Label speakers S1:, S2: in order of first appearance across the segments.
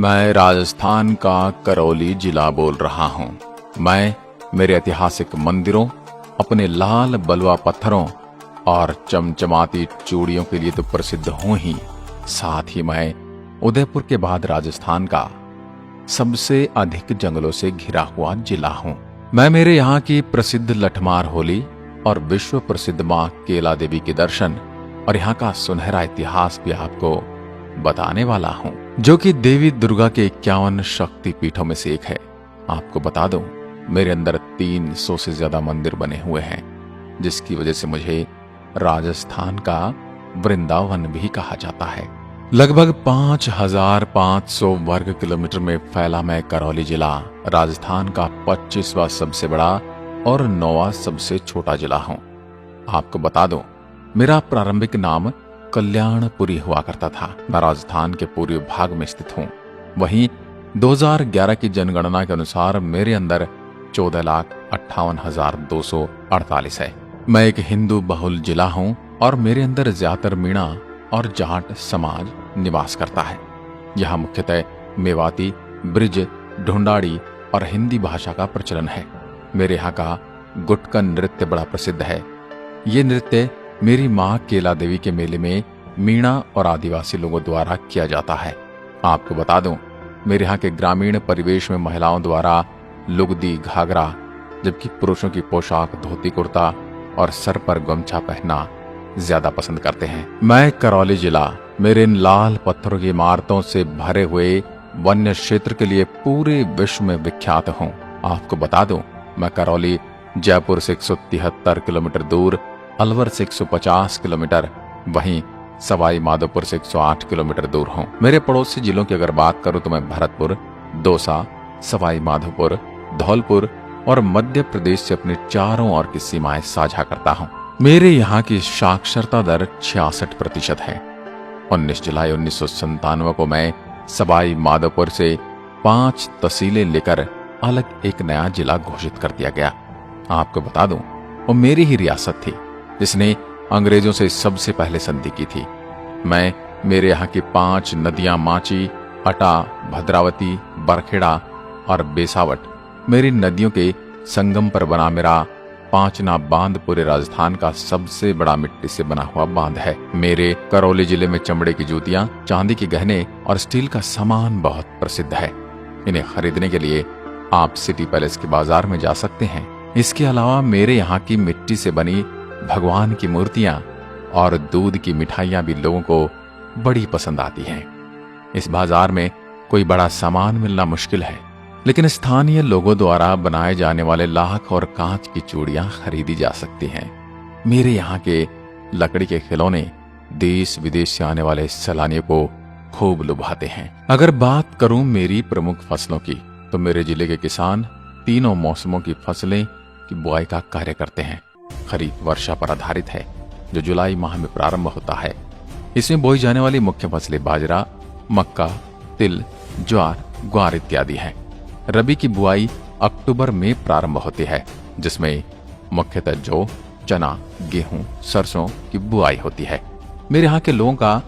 S1: मैं राजस्थान का करौली जिला बोल रहा हूँ। मैं मेरे ऐतिहासिक मंदिरों, अपने लाल बलुआ पत्थरों और चमचमाती चूड़ियों के लिए तो प्रसिद्ध हूँ ही, साथ ही मैं उदयपुर के बाद राजस्थान का सबसे अधिक जंगलों से घिरा हुआ जिला हूँ। मैं मेरे यहाँ की प्रसिद्ध लठमार होली और विश्व प्रसिद्ध माँ केला देवी के दर्शन और यहाँ का सुनहरा इतिहास भी आपको बताने वाला हूँ, जो कि देवी दुर्गा के 51 शक्ति पीठों में से एक है। आपको बता दूं, मेरे अंदर 300 से ज्यादा मंदिर बने हुए हैं, जिसकी वजह से मुझे राजस्थान का वृंदावन भी कहा जाता है। लगभग 5500 वर्ग किलोमीटर में फैला मैं करौली जिला राजस्थान का 25वां सबसे बड़ा और 9वां सबसे छोटा जिला हूं। आपको बता दूं, मेरा प्रारंभिक नाम कल्याणपुरी हुआ करता था। मैं राजस्थान के पूर्वी भाग में स्थित हूँ। वहीं 2011 की जनगणना के अनुसार मेरे अंदर 14,58,248 है। मैं एक हिंदू बहुल जिला हूँ और मेरे अंदर ज्यादातर मीणा और जाट समाज निवास करता है। यहाँ मुख्यतः मेवाती, ब्रिज, ढूंढाड़ी और हिंदी भाषा का प्रचलन है। मेरे यहाँ का गुटकन नृत्य बड़ा प्रसिद्ध है। ये नृत्य मेरी माँ केला देवी के मेले में मीणा और आदिवासी लोगों द्वारा किया जाता है। आपको बता दूं, मेरे यहाँ के ग्रामीण परिवेश में महिलाओं द्वारा लुगदी, घाघरा, जबकि पुरुषों की पोशाक धोती कुर्ता और सर पर गमछा पहनना ज्यादा पसंद करते हैं। मैं करौली जिला मेरे इन लाल पत्थरों की इमारतों से भरे हुए वन्य क्षेत्र के लिए पूरे विश्व में विख्यात हूँ। आपको बता दूं, मैं करौली जयपुर से 173 किलोमीटर दूर, अलवर से 150 किलोमीटर, वहीं सवाई माधोपुर से 108 किलोमीटर दूर हूँ। मेरे पड़ोसी जिलों की अगर बात करूं तो मैं भरतपुर, दौसा, सवाई माधोपुर, धौलपुर और मध्य प्रदेश से अपने चारों ओर की सीमाएं साझा करता हूँ। मेरे यहाँ की साक्षरता दर 66% है। 19 जुलाई 1997 को मैं सवाई माधोपुर से 5 तहसीलें लेकर अलग एक नया जिला घोषित कर दिया गया। आपको बता दूं, वो मेरी ही रियासत थी जिसने अंग्रेजों से सबसे पहले संधि की थी। मैं मेरे यहाँ की 5 नदियां माची, अटा, भद्रावती, बरखेड़ा और बेसावट, मेरी नदियों के संगम पर बना मेरा 5 बांध पूरे राजस्थान का सबसे बड़ा मिट्टी से बना हुआ बांध है। मेरे करौली जिले में चमड़े की जूतियां, चांदी के गहने और स्टील का सामान बहुत प्रसिद्ध है। इन्हें खरीदने के लिए आप सिटी पैलेस के बाजार में जा सकते हैं। इसके अलावा मेरे यहाँ की मिट्टी से बनी भगवान की मूर्तियां और दूध की मिठाइयां भी लोगों को बड़ी पसंद आती हैं। इस बाजार में कोई बड़ा सामान मिलना मुश्किल है, लेकिन स्थानीय लोगों द्वारा बनाए जाने वाले लाख और कांच की चूड़ियां खरीदी जा सकती हैं। मेरे यहाँ के लकड़ी के खिलौने देश विदेश से आने वाले सैलानियों को खूब लुभाते हैं। अगर बात करूं मेरी प्रमुख फसलों की, तो मेरे जिले के किसान तीनों मौसमों की फसलें की बुआई का कार्य करते हैं। खरीफ वर्षा पर आधारित है, जो जुलाई माह में प्रारंभ होता है। इसमें बोई जाने वाली मुख्य फसलें बाजरा, मक्का, तिल, ज्वार, ग्वार इत्यादि हैं। रबी की बुआई अक्टूबर में प्रारंभ होती है, जिसमें मुख्यतः जौ, चना, गेहूं, सरसों की बुआई होती है। मेरे यहाँ के लोगों का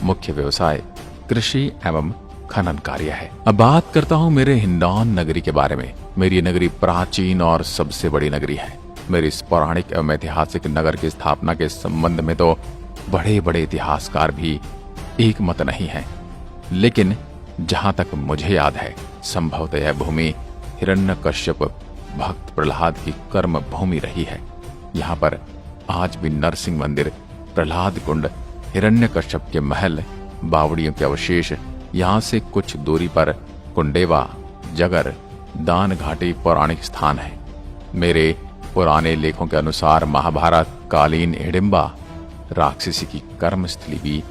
S1: मुख्य व्यवसाय कृषि एवं खनन कार्य है। अब बात करता हूँ मेरे हिंडौन नगरी के बारे में। मेरी ये नगरी प्राचीन और सबसे बड़ी नगरी है। मेरे इस पौराणिक एवं ऐतिहासिक नगर की स्थापना के संबंध में तो बड़े बड़े इतिहासकार भी एक मत नहीं है, लेकिन जहां तक मुझे याद है, संभवतः यह भूमि हिरण्यकश्यप भक्त प्रहलाद की कर्म भूमि रही है। यहाँ पर आज भी नरसिंह मंदिर, प्रहलाद कुंड, हिरण्यकश्यप के महल, बावड़ियों के अवशेष, यहाँ से कुछ दूरी पर कुंडेवा, जगर, दान घाटी पौराणिक स्थान है। मेरे पुराने लेखों के अनुसार महाभारत कालीन हिडिंबा राक्षसी की कर्मस्थली भी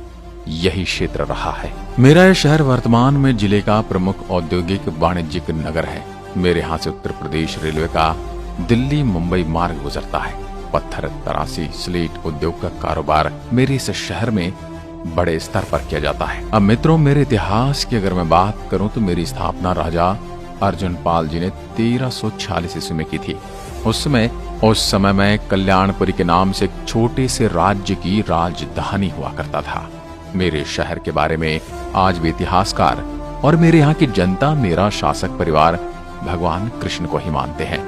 S1: यही क्षेत्र रहा है। मेरा यह शहर वर्तमान में जिले का प्रमुख औद्योगिक वाणिज्यिक नगर है। मेरे यहाँ से उत्तर प्रदेश रेलवे का दिल्ली मुंबई मार्ग गुजरता है। पत्थर तराशी स्लेट उद्योग का कारोबार मेरे इस शहर में बड़े स्तर पर किया जाता है। अब मित्रों, मेरे इतिहास की अगर मैं बात करूं तो मेरी स्थापना राजा अर्जुन पाल जी ने 1346 ईस्वी में की थी। उस समय मैं कल्याणपुरी के नाम से एक छोटे से राज्य की राजधानी हुआ करता था। मेरे शहर के बारे में आज भी इतिहासकार और मेरे यहाँ की जनता मेरा शासक परिवार भगवान कृष्ण को ही मानते हैं।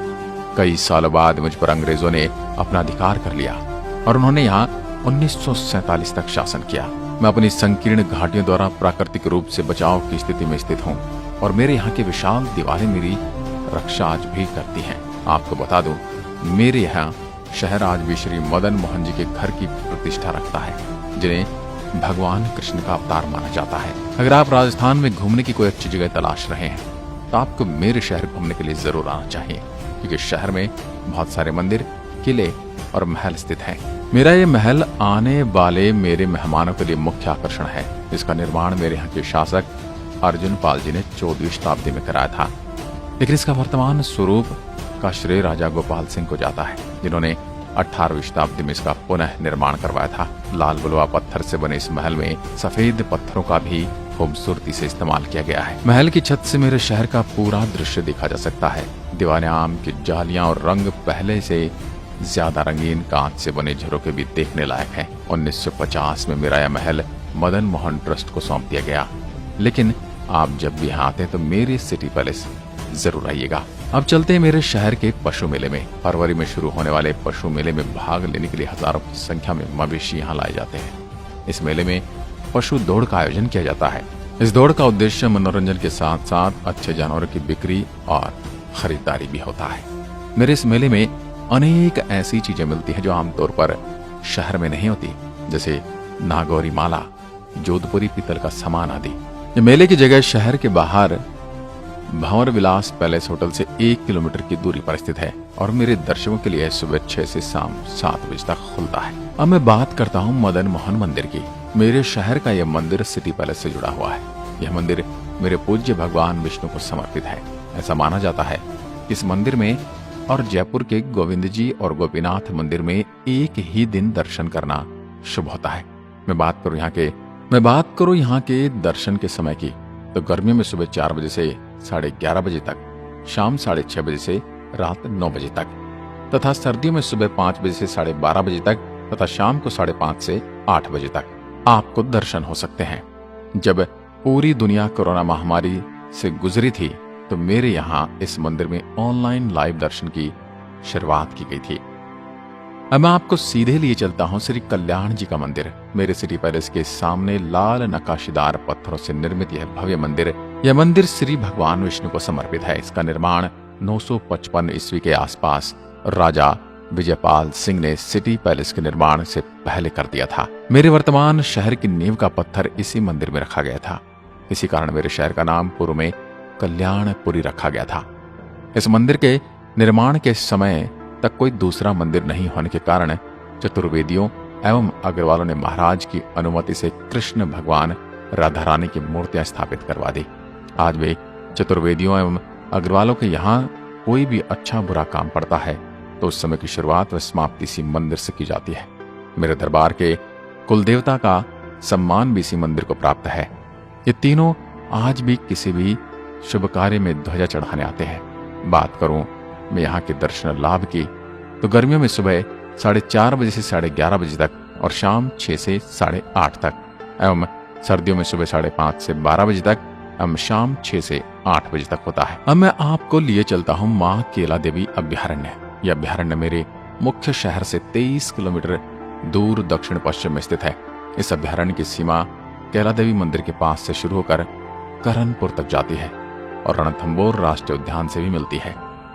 S1: कई सालों बाद मुझ पर अंग्रेजों ने अपना अधिकार कर लिया और उन्होंने यहाँ 1947 तक शासन किया। मैं अपनी संकीर्ण घाटियों द्वारा प्राकृतिक रूप से बचाव की स्थिति में स्थित हूँ और मेरे यहाँ की विशाल दीवारें मेरी रक्षा आज भी करती हैं। आपको बता दूं, मेरे यहाँ शहर आज भी श्री मदन मोहन जी के घर की प्रतिष्ठा रखता है, जिन्हें भगवान कृष्ण का अवतार माना जाता है। अगर आप राजस्थान में घूमने की कोई अच्छी जगह तलाश रहे हैं तो आपको मेरे शहर घूमने के लिए जरूर आना चाहिए, क्योंकि शहर में बहुत सारे मंदिर, किले और महल स्थित हैं। मेरा ये महल आने वाले मेरे मेहमानों के लिए मुख्य आकर्षण है। इसका निर्माण मेरे यहाँ के शासक अर्जुन पाल जी ने 14वीं शताब्दी में कराया था, लेकिन इसका वर्तमान स्वरूप का श्रेय राजा गोपाल सिंह को जाता है, जिन्होंने 18वीं शताब्दी में इसका पुनः निर्माण करवाया था। लाल बलुआ पत्थर से बने इस महल में सफेद पत्थरों का भी खूबसूरती से इस्तेमाल किया गया है। महल की छत से मेरे शहर का पूरा दृश्य देखा जा सकता है। दीवारें आम की जालियां और रंग पहले से ज्यादा रंगीन कांच से बने झरोके भी देखने लायक हैं। 1950 में मेरा यह महल मदन मोहन ट्रस्ट को सौंप दिया गया, लेकिन आप जब भी यहाँ आते हैं तो मेरे सिटी पैलेस जरूर आइएगा। अब चलते हैं मेरे शहर के पशु मेले में। फरवरी में शुरू होने वाले पशु मेले में भाग लेने के लिए हजारों की संख्या में मवेशी यहाँ लाए जाते हैं। इस मेले में पशु दौड़ का आयोजन किया जाता है। इस दौड़ का उद्देश्य मनोरंजन के साथ साथ अच्छे जानवरों की बिक्री और खरीदारी भी होता है। मेरे इस मेले में अनेक ऐसी चीजें मिलती हैं जो आमतौर पर शहर में नहीं होती, जैसे नागौरी माला, जोधपुरी पीतल का सामान आदि। ये मेले की जगह शहर के बाहर भंवर विलास पैलेस होटल से 1 किलोमीटर की दूरी पर स्थित है और मेरे दर्शकों के लिए सुबह 6 से शाम 7 बजे तक खुलता है। अब मैं बात करता हूँ मदन मोहन मंदिर की। मेरे शहर का यह मंदिर सिटी पैलेस से जुड़ा हुआ है। यह मंदिर मेरे पूज्य भगवान विष्णु को समर्पित है। ऐसा माना जाता है कि इस मंदिर में और जयपुर के गोविंद जी और गोपीनाथ मंदिर में एक ही दिन दर्शन करना शुभ होता है। मैं बात करूँ यहाँ के दर्शन के समय की, तो गर्मियों में सुबह 4 बजे से 11:30 बजे तक, शाम 6:30 बजे से रात 9 बजे तक, तथा सर्दियों में सुबह 5 बजे से 12:30 बजे तक तथा शाम को 5:30 से 8 बजे तक आपको दर्शन हो सकते हैं। जब पूरी दुनिया कोरोना महामारी से गुजरी थी तो मेरे यहाँ इस मंदिर में ऑनलाइन लाइव दर्शन की शुरुआत की गई थी। अब मैं आपको सीधे लिए चलता हूँ श्री कल्याण जी का मंदिर। मेरे सिटी पैलेस के सामने लाल नक्काशीदार पत्थरों से निर्मित यह मंदिर श्री भगवान विष्णु को समर्पित है। इसका निर्माण 955 ईस्वी के आसपास राजा विजयपाल सिंह ने सिटी पैलेस के निर्माण से पहले कर दिया था। मेरे वर्तमान शहर की नींव का पत्थर इसी मंदिर में रखा गया था। इसी कारण मेरे शहर का नाम पूर्व में कल्याणपुरी रखा गया था। इस मंदिर के निर्माण के समय तक कोई दूसरा मंदिर नहीं होने के कारण चतुर्वेदियों एवं अग्रवालों ने महाराज की अनुमति से कृष्ण भगवान राधा रानी की मूर्तियां स्थापित करवा दी। आज वे चतुर्वेदियों एवं अग्रवालों के यहाँ कोई भी अच्छा बुरा काम पड़ता है तो उस समय की शुरुआत व समाप्ति इसी मंदिर से की जाती है। मेरे दरबार के कुलदेवता का सम्मान भी इसी मंदिर को प्राप्त है। ये तीनों आज भी किसी भी शुभ कार्य में ध्वजा चढ़ाने आते हैं। बात करूं मैं यहाँ के दर्शन लाभ की, तो गर्मियों में सुबह 4:30 बजे से 11:30 बजे तक और शाम 6 से 8:30 तक एवं सर्दियों में सुबह 5:30 से 12 बजे तक एवं शाम 6 से 8 बजे तक होता है। अब मैं आपको लिए चलता हूँ माँ केला देवी अभ्यारण्य। यह अभ्यारण्य मेरे मुख्य शहर से 23 किलोमीटर दूर दक्षिण पश्चिम में स्थित है। इस अभ्यारण्य की सीमा केला देवी मंदिर के पास से शुरू होकर करनपुर तक जाती है और रणथंबोर राष्ट्रीय उद्यान से भी मिलती है।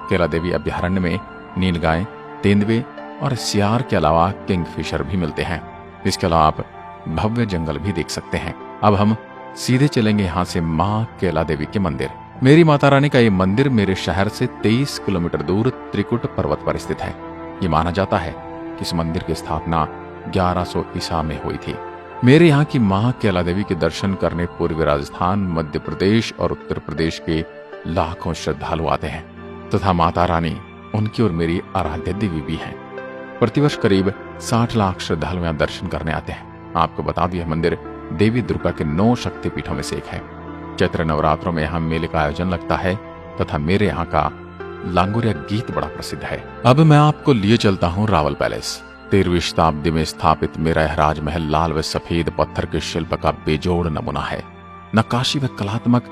S1: केला देवी अभ्यारण्य में नीलगाय, तेंदुए और सियार के अलावा किंगफिशर भी मिलते हैं। इसके अलावा आप भव्य जंगल भी देख सकते हैं। अब हम सीधे चलेंगे यहाँ से माँ केला देवी के मंदिर। मेरी माता रानी का ये मंदिर मेरे शहर से 23 किलोमीटर दूर त्रिकुट पर्वत पर स्थित है। ये माना जाता है कि इस मंदिर की स्थापना 1100 ईसा में हुई थी। मेरे यहाँ की माँ केला देवी के दर्शन करने पूर्वी राजस्थान, मध्य प्रदेश और उत्तर प्रदेश के लाखों श्रद्धालु आते हैं तथा माता रानी उनकी और मेरी आराध्य देवी भी हैं। प्रतिवर्ष करीब 60 लाख श्रद्धालु यहाँ दर्शन करने आते हैं। आपको बता दूं, यह मंदिर देवी दुर्गा के 9 शक्तिपीठों में से एक है। चैत्र नवरात्रों में यहाँ मेले का आयोजन लगता है तथा मेरे यहाँ का लांगुरिया गीत बड़ा प्रसिद्ध है। अब मैं आपको लिए चलता हूँ रावल पैलेस। 13वीं शताब्दी में स्थापित मेरा यह राजमहल लाल व सफेद पत्थर के शिल्प का बेजोड़ नमूना है। नक्काशी व कलात्मक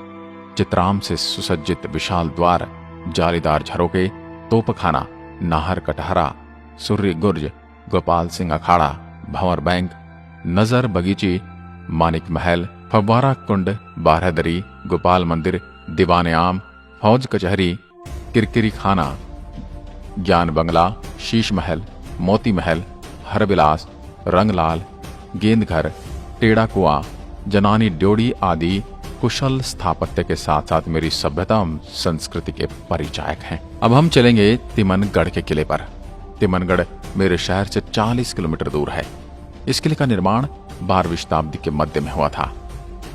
S1: चित्राम से सुसज्जित विशाल द्वार, जालीदार झरोके, तोपखाना, नाहर कटहरा, सूर्य गुर्ज, गोपाल सिंह अखाड़ा, भंवर बैंक, नजर बगीची, मानिक महल, फव्वारा कुंड, बारहदरी, गोपाल मंदिर, दीवाने आम, फौज कचहरी, किरकिरी खाना, ज्ञान बंगला, शीश महल, मोती महल, हरविलास, रंगलाल, गेंदघर, टेढ़ा कुआं, जनानी ड्योढ़ी आदि कुशल स्थापत्य के साथ साथ मेरी सभ्यता एवं संस्कृति के परिचायक हैं। अब हम चलेंगे तिमनगढ़ के किले पर। तिमनगढ़ मेरे शहर से 40 किलोमीटर दूर है। इस किले का निर्माण 12वीं शताब्दी के मध्य में हुआ था।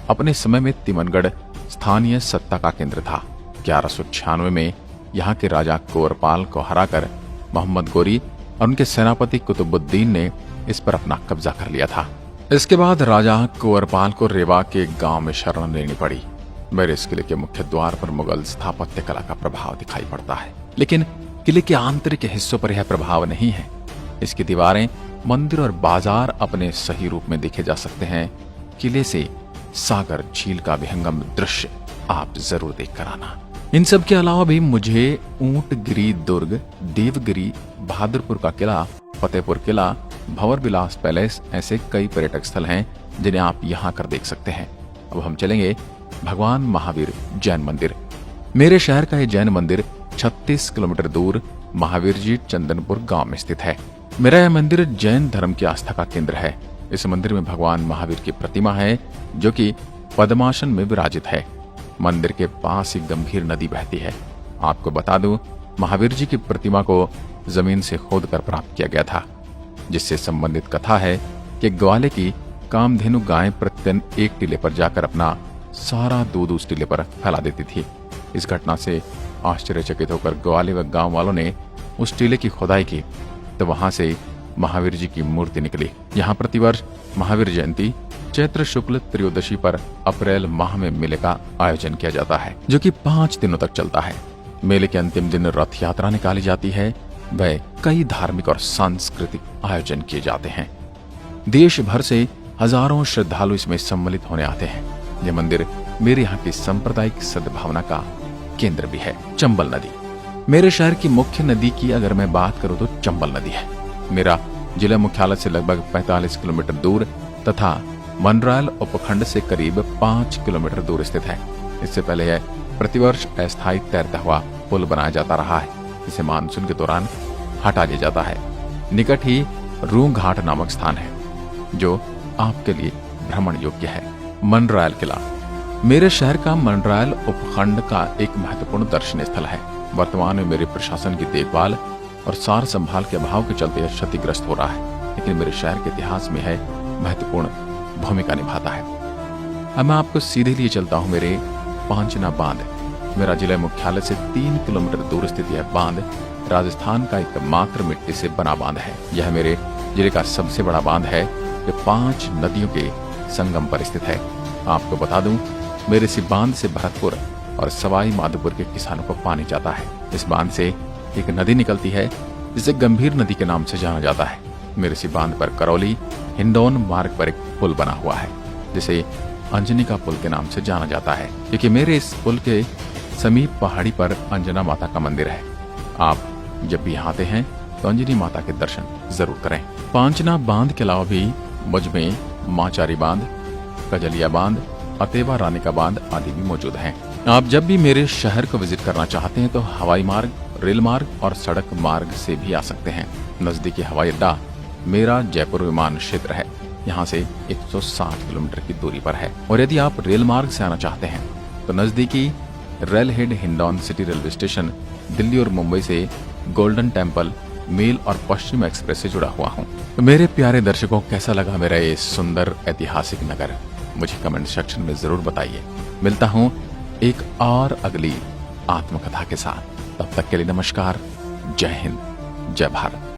S1: अपने समय में तिमनगढ़ स्थानीय सत्ता का केंद्र था। 1196 में यहाँ के राजा कोरपाल को हराकर मोहम्मद गोरी और उनके सेनापति कुतुबुद्दीन ने इस पर अपना कब्जा कर लिया था। इसके बाद राजा कुंवरपाल को रेवा के गांव में शरण लेनी पड़ी। मेरे इस किले के मुख्य द्वार पर मुगल स्थापत्य कला का प्रभाव दिखाई पड़ता है, लेकिन किले के आंतरिक हिस्सों पर यह प्रभाव नहीं है। इसकी दीवारें, मंदिर और बाजार अपने सही रूप में देखे जा सकते हैं। किले से सागर झील का विहंगम दृश्य आप जरूर देख कर आना। इन सब के अलावा भी मुझे ऊंटगिरी दुर्ग, देवगिरी, बहादुरपुर का किला, फतेहपुर किला, भंवर विलास पैलेस, ऐसे कई पर्यटक स्थल हैं जिन्हें आप यहाँ कर देख सकते हैं। अब हम चलेंगे भगवान महावीर जैन मंदिर। मेरे शहर का यह जैन मंदिर 36 किलोमीटर दूर महावीर जी चंदनपुर गांव में स्थित है। मेरा यह मंदिर जैन धर्म की आस्था का केंद्र है। इस मंदिर में भगवान महावीर की प्रतिमा है जो कि पद्मासन में विराजित है। मंदिर के पास एक गंभीर नदी बहती है। आपको बता दूं, महावीर जी की प्रतिमा को जमीन से खोदकर प्राप्त किया गया था, जिससे संबंधित कथा है कि ग्वाले की कामधेनु गाय प्रतिदिन एक टीले पर जाकर अपना सारा दूध उस टीले पर फैला देती थी। इस घटना से आश्चर्यचकित होकर ग्वाले व गांव वालों ने उस टीले की खुदाई की, तो वहां से महावीर जी की मूर्ति निकली। यहाँ प्रतिवर्ष महावीर जयंती चैत्र शुक्ल त्रयोदशी पर अप्रैल माह में मेले का आयोजन किया जाता है, जो कि 5 दिनों तक चलता है। मेले के अंतिम दिन रथ यात्रा निकाली जाती है। वह कई धार्मिक और सांस्कृतिक आयोजन किए जाते हैं। देश भर से हजारों श्रद्धालु इसमें सम्मिलित होने आते हैं। यह मंदिर मेरे यहाँ की सांप्रदायिक सद्भावना का केंद्र भी है। चंबल नदी मेरे शहर की मुख्य नदी की अगर मैं बात करूं तो चंबल नदी है। मेरा जिला मुख्यालय से लगभग 45 किलोमीटर दूर तथा मनरायल उपखंड से करीब 5 किलोमीटर दूर स्थित है। इससे पहले यह प्रतिवर्ष अस्थायी तैरता हुआ पुल बनाया जाता रहा है, जिसे मानसून के दौरान हटा दिया जाता है। निकट ही रूं घाट नामक स्थान है जो आपके लिए भ्रमण योग्य है। मनरायल किला मेरे शहर का मनरायल उपखंड का एक महत्वपूर्ण दर्शनीय स्थल है। वर्तमान में मेरे प्रशासन की देखभाल और सार संभाल के अभाव के चलते यह क्षतिग्रस्त हो रहा है, लेकिन मेरे शहर के इतिहास में है महत्वपूर्ण भूमिका निभाता है। अब मैं आपको सीधे लिए चलता हूँ मेरे पांचना बांध। मेरा जिला मुख्यालय से 3 किलोमीटर दूर स्थित यह बांध राजस्थान का एकमात्र मिट्टी से बना बांध है। यह मेरे जिले का सबसे बड़ा बांध है जो 5 नदियों के संगम पर स्थित है। आपको बता दूं, मेरे इस बांध से भरतपुर और सवाई माधोपुर के किसानों को पानी जाता है। इस बांध से एक नदी निकलती है जिसे गंभीर नदी के नाम से जाना जाता है। मेरे इस बांध पर करौली हिंडौन मार्ग पर एक पुल बना हुआ है जिसे अंजनी का पुल के नाम से जाना जाता है, क्योंकि मेरे इस पुल के समीप पहाड़ी पर अंजना माता का मंदिर है। आप जब भी आते हैं तो अंजनी माता के दर्शन जरूर करें। पांचना बांध के अलावा भी मुझ में माचारी बांध, कजलिया बांध, अतेवा रानी का बांध आदि भी मौजूद हैं। आप जब भी मेरे शहर को विजिट करना चाहते हैं तो हवाई मार्ग, रेल मार्ग और सड़क मार्ग से भी आ सकते हैं। नजदीकी हवाई अड्डा मेरा जयपुर विमान क्षेत्र है। यहाँ से 160 किलोमीटर की दूरी पर है। और यदि आप रेल मार्ग से आना चाहते हैं तो नजदीकी rail head Hindaun city railway station Delhi और मुंबई से गोल्डन टेम्पल मेल और पश्चिम एक्सप्रेस से जुड़ा हुआ हूँ। तो मेरे प्यारे दर्शकों, कैसा लगा मेरा ये सुंदर ऐतिहासिक नगर? मुझे कमेंट सेक्शन में जरूर बताइए। मिलता हूँ एक और अगली आत्मकथा के साथ। तब तक के लिए नमस्कार। जय हिंद, जय भारत।